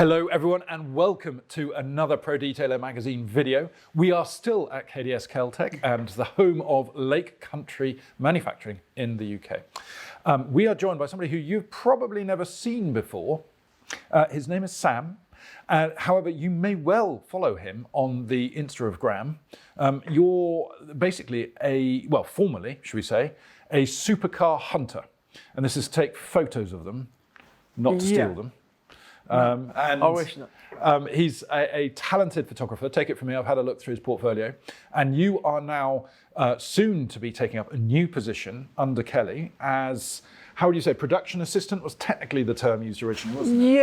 Hello everyone and welcome to another Pro Detailer magazine video. We are still at KDS Keltec and the home of Lake Country Manufacturing in the UK. We are joined by somebody who you've probably never seen before. His name is Sam. However, you may well follow him on the Instagram. You're basically formerly, should we say, a supercar hunter. And this is to take photos of them, not to steal them. I wish not. He's a talented photographer. Take it from me, I've had a look through his portfolio. And you are now soon to be taking up a new position under Kelly as, how would you say, production assistant was technically the term used originally, wasn't it?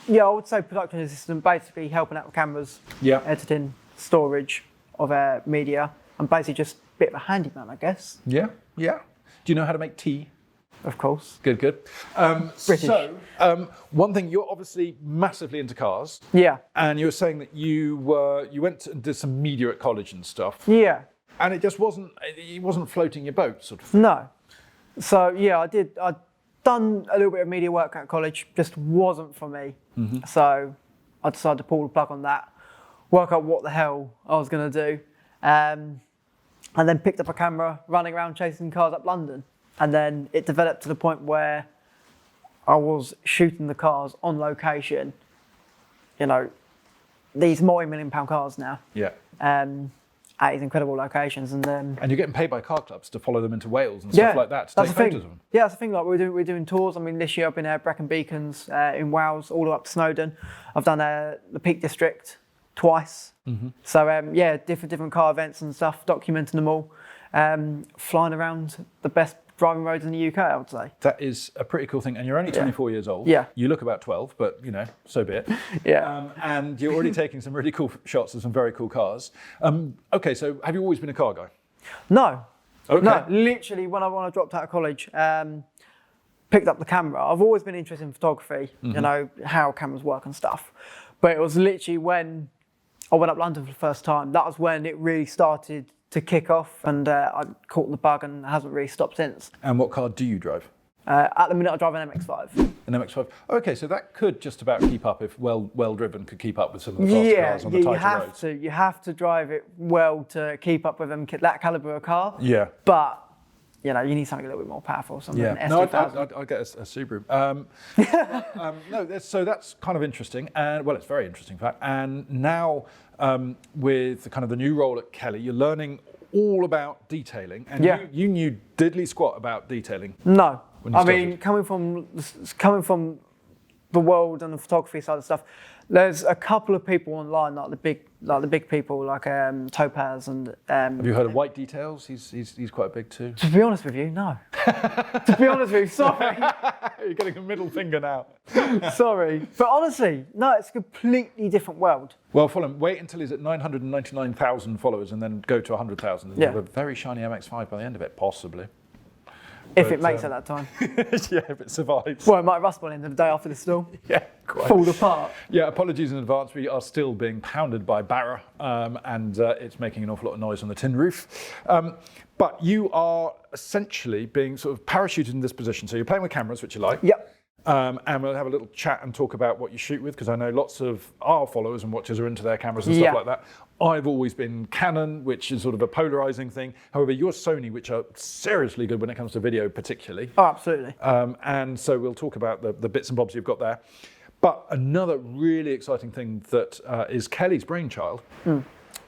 Yeah, I would say production assistant, basically helping out with cameras, editing, storage of media, and basically just a bit of a handyman, I guess. Yeah. Do you know how to make tea? Of course. Good. British. So, one thing, you're obviously massively into cars. Yeah. And you were saying that you went and did some media at college and stuff. Yeah. And it wasn't floating your boat, sort of. No. So yeah, I'd done a little bit of media work at college, just wasn't for me. Mm-hmm. So I decided to pull the plug on that, work out what the hell I was going to do, and then picked up a camera, running around chasing cars up London. And then it developed to the point where I was shooting the cars on location, these multi-million-pound cars now. Yeah. At these incredible locations. And you're getting paid by car clubs to follow them into Wales and stuff like that, to take photos of them. Yeah, that's the thing. Like we're doing tours. I mean, this year I've been at Brecon Beacons in Wales, all the way up to Snowdon. I've done the Peak District twice. Mm-hmm. So different car events and stuff, documenting them all, flying around the best driving roads in the UK, I would say. That is a pretty cool thing. And you're only 24 years old. Yeah. You look about 12, but so be it. Yeah. And you're already taking some really cool shots of some very cool cars. Okay, so have you always been a car guy? No. Okay. No, literally when I dropped out of college, picked up the camera. I've always been interested in photography, how cameras work and stuff. But it was literally when I went up London for the first time, that was when it really started to kick off, and I caught the bug and hasn't really stopped since. And what car do you drive? At the minute I drive an MX-5. An MX-5. Okay, so that could just about keep up if well driven, could keep up with some of the faster cars on the tighter roads. You have to drive it well to keep up with that calibre of car. Yeah. But you need something a little bit more powerful. Something No, I get a Subaru. So that's kind of interesting, and it's very interesting, in fact. And now with the new role at Kelly, you're learning all about detailing, and you knew diddly squat about detailing. No, I mean coming from the world and the photography side of stuff, there's a couple of people online, like the big people, like Topaz and. Have you heard of White Details? He's quite big too. To be honest with you, no. To be honest with you, sorry. You're getting a middle finger now. Sorry, but honestly, no, it's a completely different world. Well, follow him. Wait until he's at 999,000 followers, and then go to 100,000. And you have a very shiny MX-5 by the end of it, possibly. If it makes it that time. Yeah, if it survives. Well, it might rust by the end of the day after the storm. Yeah, quite. Fall apart. Yeah, apologies in advance. We are still being pounded by Barra, and it's making an awful lot of noise on the tin roof. But you are essentially being sort of parachuted in this position. So you're playing with cameras, which you like. Yep. And we'll have a little chat and talk about what you shoot with, because I know lots of our followers and watchers are into their cameras and stuff like that. I've always been Canon, which is sort of a polarizing thing. However, you're Sony, which are seriously good when it comes to video, particularly. Oh, absolutely. And so we'll talk about the bits and bobs you've got there. But another really exciting thing that is Kelly's brainchild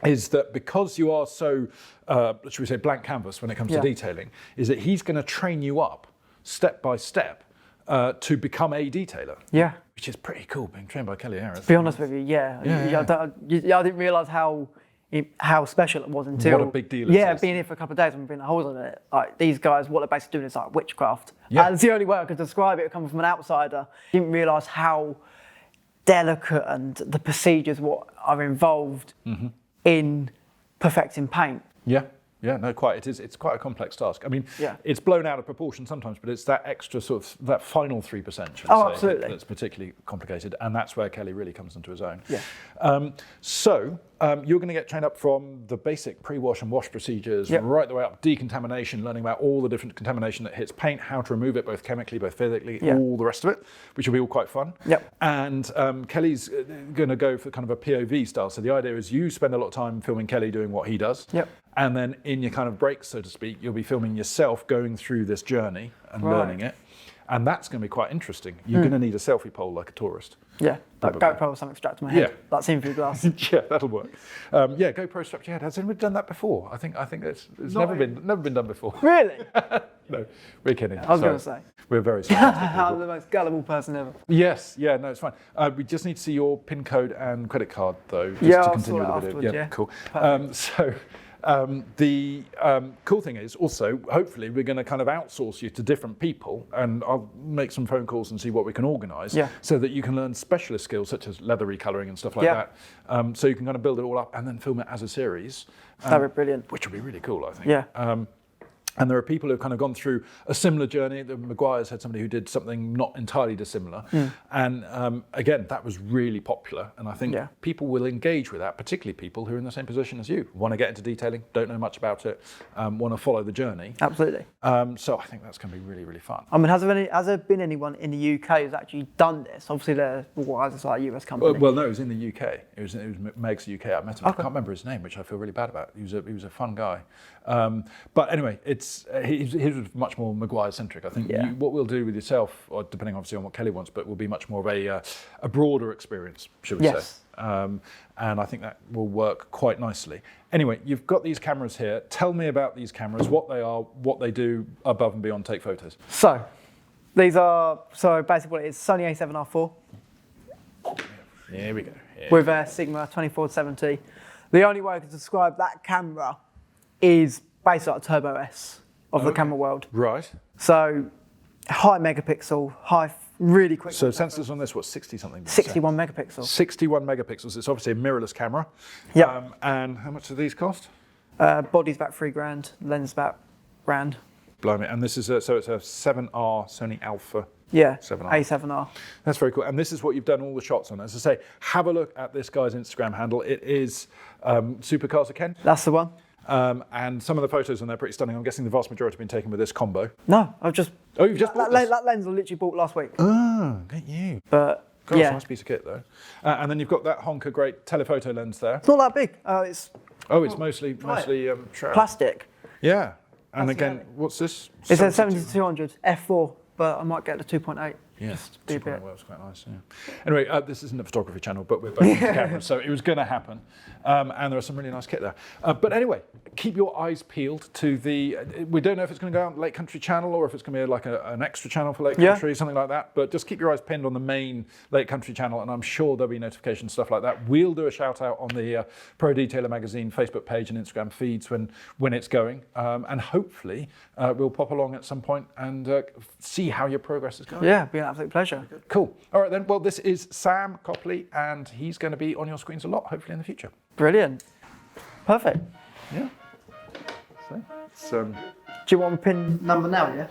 is that because you are so, should we say, blank canvas when it comes to detailing, is that he's going to train you up step by step to become a detailer. Yeah. Which is pretty cool, being trained by Kelly Harris. To be honest with you, I didn't realise how special it was until... What a big deal it is. Yeah, being here for a couple of days and being hold on it. Like, these guys, what they're basically doing is like witchcraft. Yeah. And it's the only way I could describe it coming from an outsider. Didn't realise how delicate and the procedures what are involved in perfecting paint. Yeah, no, quite. It's quite a complex task. I mean, it's blown out of proportion sometimes, but it's that extra sort of, that final 3%, should I say, absolutely. that's particularly complicated, and that's where Kelly really comes into his own. Yeah. So, you're going to get trained up from the basic pre-wash and wash procedures, Yep. right the way up, decontamination, learning about all the different contamination that hits paint, how to remove it, both chemically, both physically, Yeah. all the rest of it, which will be all quite fun. Yep. And Kelly's going to go for kind of a POV style. So the idea is you spend a lot of time filming Kelly doing what he does. Yep. And then in your kind of breaks, so to speak, you'll be filming yourself going through this journey and Right. learning it. And that's going to be quite interesting. You're going to need a selfie pole like a tourist. Yeah, like Probably. GoPro or something strapped to my head. Yeah. That's in through glass. Yeah, that'll work. Yeah, GoPro strapped to your head. Has anybody done that before? I think it's never been done before. Really? No, we're kidding. I was going to say. We're very sorry. I'm the most gullible person ever. Yes, yeah, no, it's fine. We just need to see your PIN code and credit card, though, just Yeah, to I'll continue sort with it the video. afterwards, yeah. Cool. The cool thing is also, hopefully, we're going to kind of outsource you to different people, and I'll make some phone calls and see what we can organise, Yeah. so that you can learn specialist skills such as leather recolouring and stuff like Yeah. that. So you can kind of build it all up and then film it as a series, That'd be brilliant. which will be really cool, I think. Yeah. And there are people who've kind of gone through a similar journey. The Maguires had somebody who did something not entirely dissimilar. And again, that was really popular. And I think Yeah. people will engage with that, particularly people who are in the same position as you, want to get into detailing, don't know much about it, want to follow the journey. Absolutely. So I think that's going to be really, really fun. I mean, has there been anyone in the UK who's actually done this? Obviously, they're it's like a US company. Well, no, it was in the UK. It was Meg's UK. I met him. I Okay. can't remember his name, which I feel really bad about. He was a fun guy. But anyway, his was much more Maguire centric. I think Yeah. what we'll do with yourself, or depending obviously on what Kelly wants, but will be much more of a broader experience, should we Yes. say? And I think that will work quite nicely. Anyway, you've got these cameras here. Tell me about these cameras, what they are, what they do above and beyond take photos. So, basically what it is, Sony A7R4 Here we go. Here. with a Sigma 24-70. The only way I can describe that camera is basically like a Turbo S of the camera world. Right. So, high megapixel, really quick. So sensors on this, what, 60 something? 61 megapixels. 61 megapixels. It's obviously a mirrorless camera. Yeah. And how much do these cost? Body's about $3,000, lens about $1,000. Blimey. And this is so it's a 7R Sony Alpha. Yeah, 7R. A7R. That's very cool. And this is what you've done all the shots on. As I say, have a look at this guy's Instagram handle. It is Supercars Ken. That's the one. And some of the photos on there are pretty stunning. I'm guessing the vast majority have been taken with this combo. No, I've just. Oh, you've just bought this? That lens I literally bought last week. Oh, get you. But God, it's a yeah, nice piece of kit though. And then you've got that honker great telephoto lens there. it's not that big. It's Oh, it's mostly trout. plastic. Yeah. And Plastic again, only. what's this? It's a 70-200 f4, but I might get the 2.8. Yeah, Just to be a bit. well, it's quite nice. Yeah. Anyway, this isn't a photography channel, but we're both into cameras, so it was going to happen. And there are some really nice kit there. But anyway, keep your eyes peeled to the. We don't know if it's going to go out on Lake Country channel or if it's going to be like an extra channel for Lake Yeah. Country, something like that. But just keep your eyes pinned on the main Lake Country channel, and I'm sure there'll be notifications, stuff like that. We'll do a shout out on the Pro Detailer Magazine Facebook page and Instagram feeds when it's going, and hopefully we'll pop along at some point and see how your progress is going. Yeah, it'd be an absolute pleasure. Cool. All right then. Well, this is Sam Copley, and he's going to be on your screens a lot, hopefully in the future. Brilliant. Perfect. Yeah. So, it's, Do you want pin number now, yeah?